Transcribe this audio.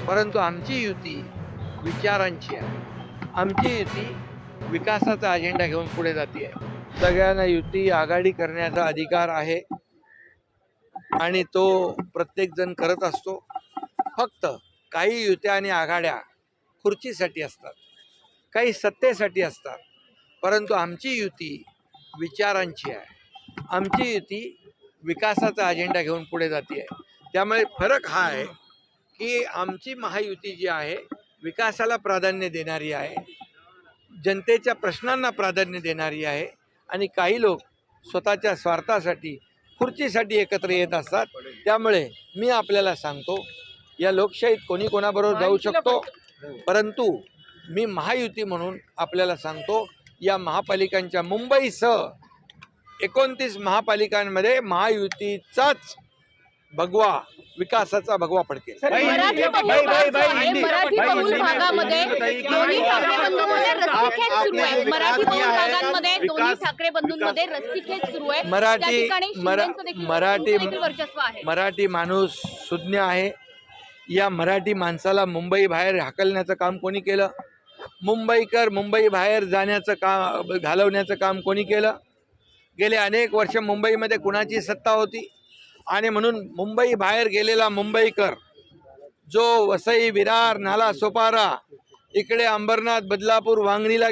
परंतु आमची युती विचारांची आहे. आमची युती विकासाचा अजेंडा घेऊन पुढे जाते. सगळ्यांना युती आघाडी करण्याचा अधिकार आहे आणि तो प्रत्येक जण करत असतो. फक्त काही युत्या आणि आघाड्या खुर्चीसाठी असतात, काही सत्तेसाठी असतात, परंतु आमची युती विचारांची आहे. आमची युती विकासाचा अजेंडा घेऊन पुढे जाते. त्यामुळे फरक हा आहे की आमची महायुती जी आहे विकासाला प्राधान्य देणारी आहे, जनतेच्या प्रश्नांना प्राधान्य देणारी आहे आणि काही लोक स्वतःच्या स्वार्थासाठी खुर्चीसाठी एकत्र येत असतात. त्यामुळे मी आपल्याला सांगतो, या लोकशाहीत कोणी कोणाबरोबर जाऊ शकतो, परंतु मी महायुती म्हणून आपल्याला सांगतो, या महापालिकांच्या मुंबईसह 29 महापालिकांमध्ये महायुतीचाच भगवा, विकासाचा भगवा फडकेल. मराठी बहुल भागामध्ये दोन्ही ठाकरे बंधूंमध्ये रस्सीखेच सुरू आहे. मराठी बहुल भागांमध्ये दोन्ही ठाकरे बंधूंमध्ये रस्सीखेच सुरू आहे. मराठी माणूस सुज्ञ आहे. या मराठी माणसाला मुंबई बाहेर हाकलण्याचं काम कोणी केलं? मुंबईकर मुंबई बाहेर जाण्याचं काम, घालवण्याचं काम कोणी केलं? गेले अनेक वर्ष मुंबईमध्ये कुणाची सत्ता होती? आणि म्हणून मुंबई बाहेर गेलेला मुंबईकर जो वसई, विरार, नाला सोपारा, इकडे अंबरनाथ, बदलापूर, वांगणीला